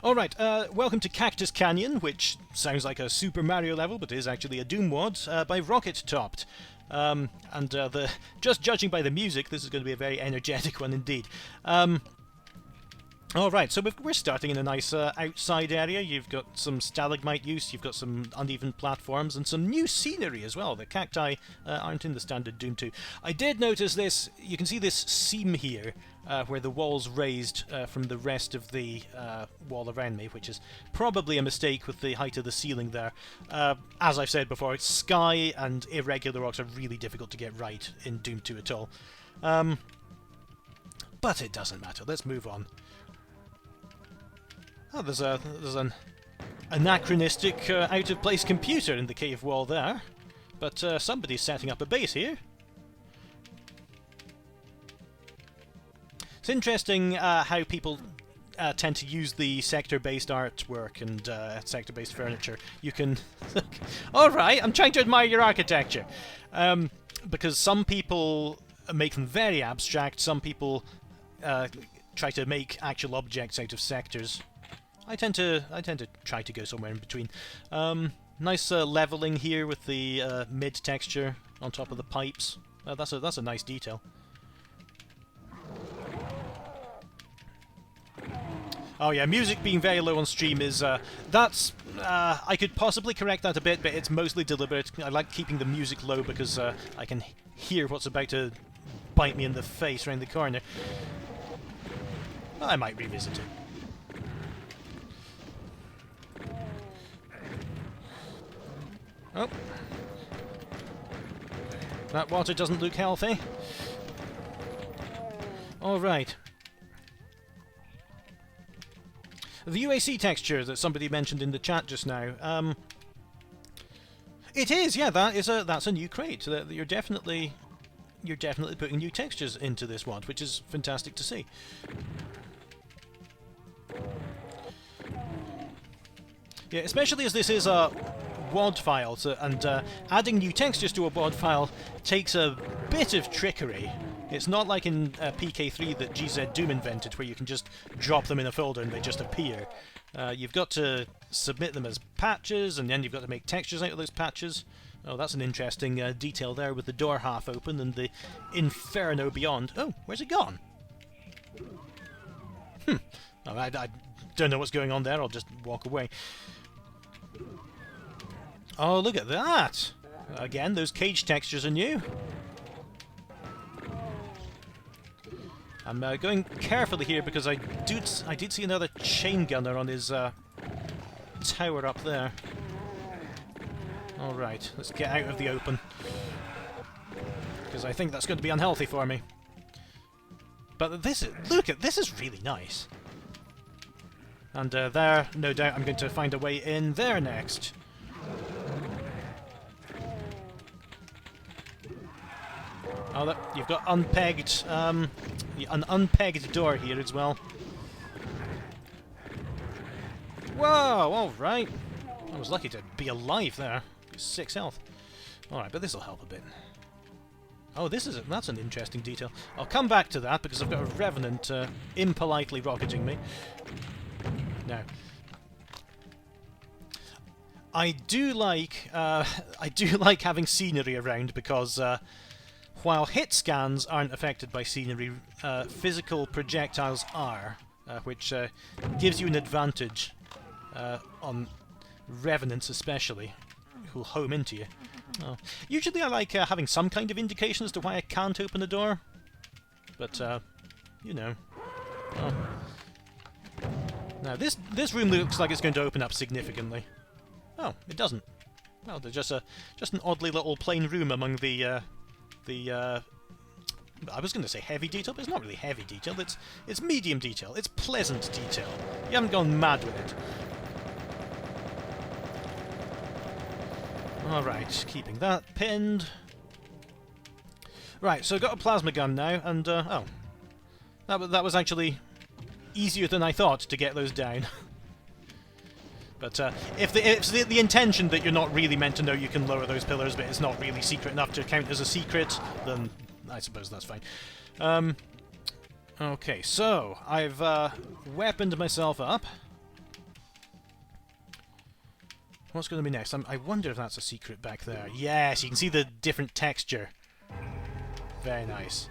Alright, welcome to Cactus Canyon, which sounds like a Super Mario level, but is actually a Doom WOD by Rocket Topped. Just judging by the music, this is going to be a very energetic one indeed. Alright, so we're starting in a nice outside area. You've got some stalagmite use, you've got some uneven platforms, and some new scenery as well. The cacti aren't in the standard Doom 2. I did notice this, you can see this seam here, where the wall's raised from the rest of the wall around me, which is probably a mistake with the height of the ceiling there. As I've said before, sky and irregular rocks are really difficult to get right in Doom 2 at all. But it doesn't matter, let's move on. Oh, there's an anachronistic, out-of-place computer in the cave wall there. But somebody's setting up a base here. It's interesting how people tend to use the sector-based artwork and sector-based furniture. You can... Alright, I'm trying to admire your architecture. Because some people make them very abstract, some people try to make actual objects out of sectors. I tend to try to go somewhere in between. Nice leveling here with the mid texture on top of the pipes. That's a nice detail. Oh yeah, music being very low on stream is that's I could possibly correct that a bit, but it's mostly deliberate. I like keeping the music low because I can hear what's about to bite me in the face around the corner. I might revisit it. Oh. That water doesn't look healthy. Alright. The UAC texture that somebody mentioned in the chat just now. It is, yeah, that's a new crate. So that you're definitely putting new textures into this WOD, which is fantastic to see. Yeah, especially as this is a WOD file, and adding new textures to a WOD file takes a bit of trickery. It's not like in PK3 that GZ Doom invented, where you can just drop them in a folder and they just appear. You've got to submit them as patches, and then you've got to make textures out of those patches. Oh, that's an interesting detail there with the door half open and the inferno beyond. Oh, where's it gone? Oh, I don't know what's going on there, I'll just walk away. Oh, look at that! Again, those cage textures are new. I'm going carefully here because I did see another chain gunner on his tower up there. Alright, let's get out of the open. Because I think that's going to be unhealthy for me. But this is really nice. And there, no doubt I'm going to find a way in there next. Oh, you've got unpegged, an unpegged door here as well. Whoa, alright. I was lucky to be alive there. 6 health. Alright, but this'll help a bit. Oh, that's an interesting detail. I'll come back to that because I've got a revenant impolitely rocketing me. Now, I do like having scenery around because while hit scans aren't affected by scenery, physical projectiles are, which gives you an advantage on revenants especially, who'll home into you. Oh. Usually I like having some kind of indication as to why I can't open a door, but you know. Oh. Now this room looks like it's going to open up significantly. Oh, it doesn't. Well, there's just an oddly little plain room among the I was going to say heavy detail, but it's not really heavy detail. It's medium detail. It's pleasant detail. You haven't gone mad with it. All right, keeping that pinned. Right, so I've got a plasma gun now, and oh, that was actually easier than I thought to get those down. But if the intention that you're not really meant to know you can lower those pillars, but it's not really secret enough to count as a secret, then I suppose that's fine. Okay, so I've weaponed myself up. What's going to be next? I wonder if that's a secret back there. Yes, you can see the different texture. Very nice.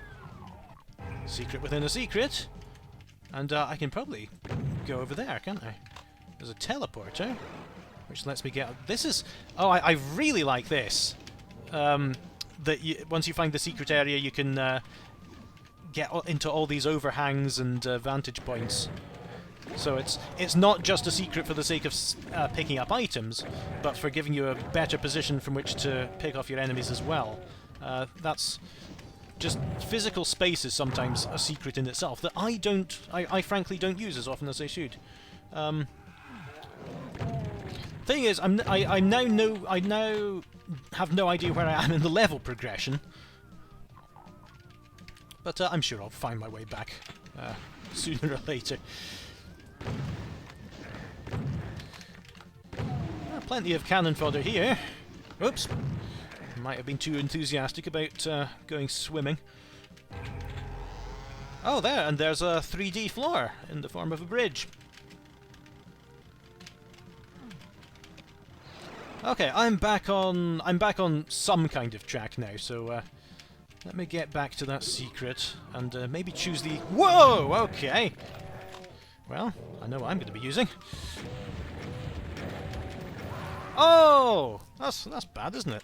Secret within a secret. And I can probably go over there, can't I? There's a teleporter, which lets me get... This is... Oh, I really like this. That once you find the secret area, you can get into all these overhangs and vantage points. So it's not just a secret for the sake of picking up items, but for giving you a better position from which to pick off your enemies as well. That's just physical space is sometimes a secret in itself that I frankly don't use as often as I should. Thing is, I now have no idea where I am in the level progression, but I'm sure I'll find my way back sooner or later. Plenty of cannon fodder here. Oops. Might have been too enthusiastic about going swimming. Oh, there, and there's a 3D floor in the form of a bridge. Okay, I'm back on some kind of track now, so let me get back to that secret and maybe choose the... Whoa! Okay. Well, I know what I'm going to be using. Oh! That's bad, isn't it?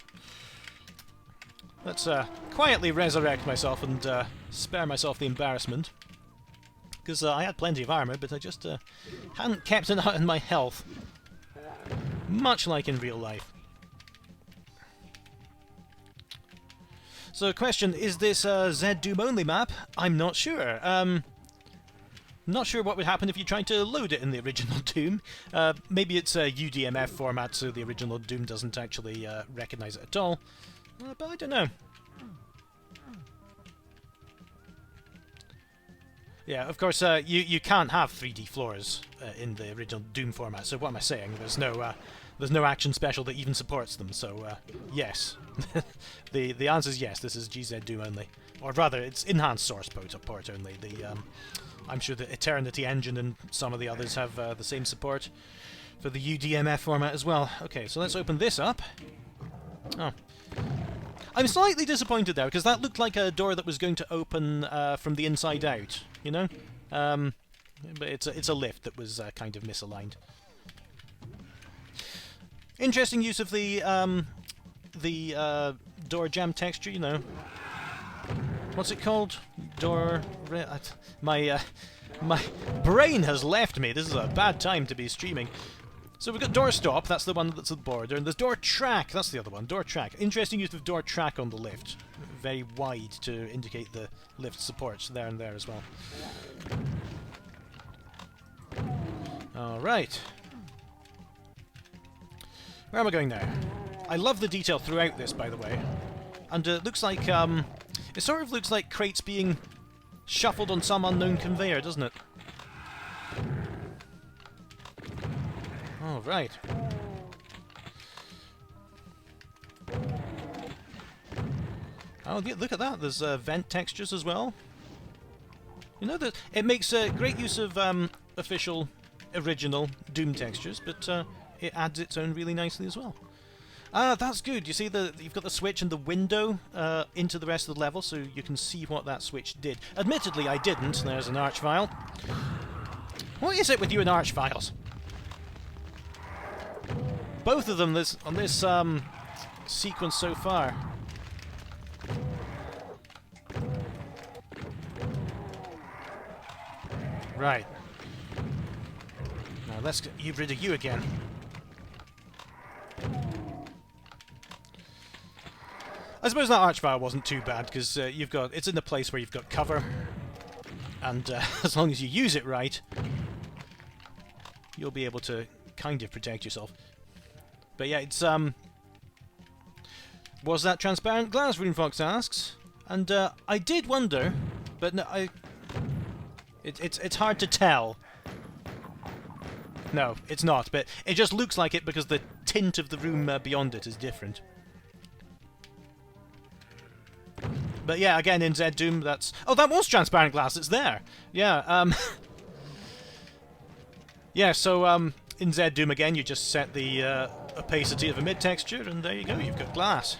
Let's quietly resurrect myself and spare myself the embarrassment. Because I had plenty of armor, but I just hadn't kept an eye on my health. Much like in real life. So, question, is this a Z-Doom only map? I'm not sure. Not sure what would happen if you tried to load it in the original Doom. Maybe it's a UDMF format, so the original Doom doesn't actually recognize it at all. But I don't know. Yeah, of course, you can't have 3D floors in the original Doom format. So what am I saying? There's no action special that even supports them. So yes, the answer is yes. This is GZ Doom only, or rather, it's enhanced source port only. I'm sure the Eternity engine and some of the others have the same support for the UDMF format as well. Okay, so let's open this up. Oh. I'm slightly disappointed there, because that looked like a door that was going to open from the inside out, you know? But it's a lift that was kind of misaligned. Interesting use of the door jam texture, you know. What's it called? My brain has left me. This is a bad time to be streaming. So we've got door stop, that's the one that's at the border, and there's door track, that's the other one, door track. Interesting use of door track on the lift. Very wide to indicate the lift supports there and there as well. Alright. Where am I going now? I love the detail throughout this, by the way. And it looks like, it sort of looks like crates being shuffled on some unknown conveyor, doesn't it? Oh, right. Oh, yeah, look at that. There's vent textures as well. You know, that it makes great use of official, original Doom textures, but it adds its own really nicely as well. Ah, that's good. You see, you've got the switch and the window into the rest of the level, so you can see what that switch did. Admittedly, I didn't. There's an arch file. What is it with you and arch files? Both of them on this sequence so far. Right. Now let's get rid of you again. I suppose that archfire wasn't too bad because it's in a place where you've got cover, and as long as you use it right, you'll be able to kind of protect yourself. But yeah, it's was that transparent glass? RuneFox asks, and I did wonder, but no, it's hard to tell. No, it's not, but it just looks like it because the tint of the room beyond it is different. But yeah, again, in Zed Doom, that's... Oh, that was transparent glass, it's there! Yeah, yeah, so, in Zed Doom, again, you just set the opacity of a mid-texture, and there you go, you've got glass.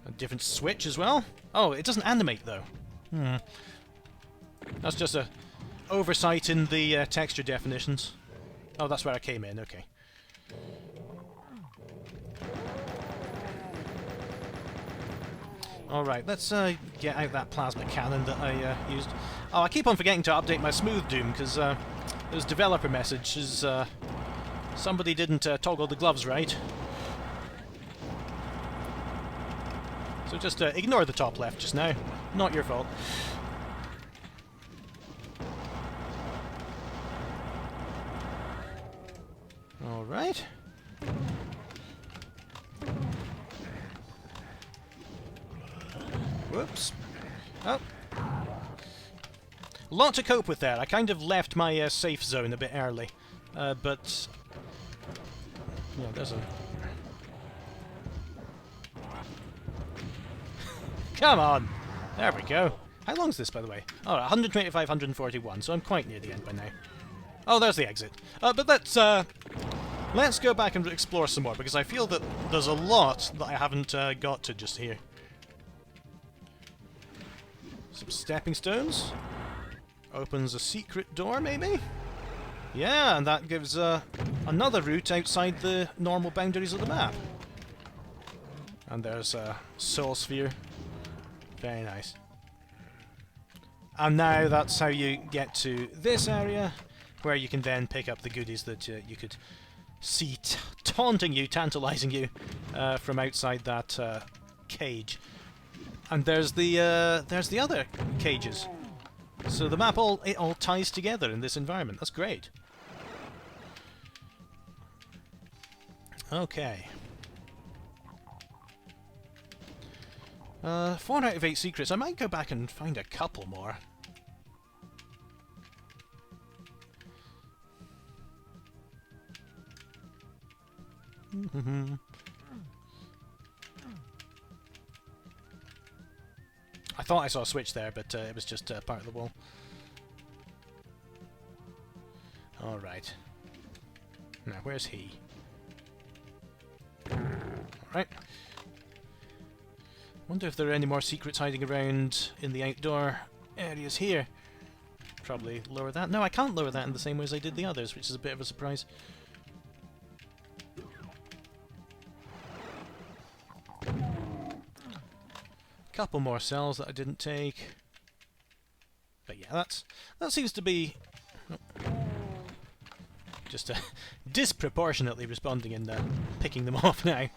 A different switch as well. Oh, it doesn't animate, though. That's just a oversight in the texture definitions. Oh, that's where I came in, okay. Alright, let's get out that plasma cannon that I used. Oh, I keep on forgetting to update my Smooth Doom, because those developer messages, somebody didn't toggle the gloves right. So just ignore the top left just now. Not your fault. Alright. Whoops. Oh. A lot to cope with there. I kind of left my safe zone a bit early. But... yeah, there's a... Come on! There we go. How long is this, by the way? Oh, 125, 141, so I'm quite near the end by now. Oh, there's the exit. But let's go back and explore some more, because I feel that there's a lot that I haven't got to just here. Some stepping stones. Opens a secret door, maybe? Yeah, and that gives another route outside the normal boundaries of the map. And there's a soul sphere. Very nice. And now that's how you get to this area, where you can then pick up the goodies that you could see taunting you, tantalizing you from outside that cage. And there's the other cages. So the map it all ties together in this environment. That's great. Okay. 4 out of 8 secrets. I might go back and find a couple more. I thought I saw a switch there, but it was just part of the wall. Alright. Now, where's he? Alright. Wonder if there are any more secrets hiding around in the outdoor areas here. Probably lower that. No, I can't lower that in the same way as I did the others, which is a bit of a surprise. Couple more cells that I didn't take. But yeah, that seems to be just disproportionately responding and picking them off now.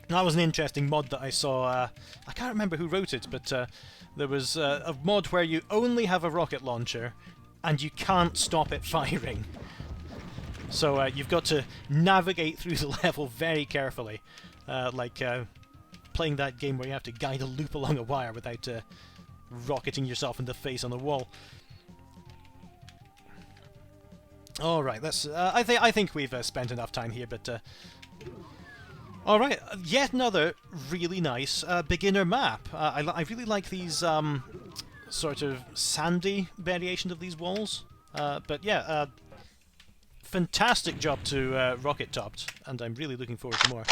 That was an interesting mod that I saw. I can't remember who wrote it, but there was a mod where you only have a rocket launcher and you can't stop it firing. So you've got to navigate through the level very carefully. Like playing that game where you have to guide a loop along a wire without rocketing yourself in the face on the wall. All right, let's. I think we've spent enough time here, but. All right, yet another really nice beginner map. I really like these sort of sandy variations of these walls. But yeah. Fantastic job to Rocket Topped, and I'm really looking forward to more.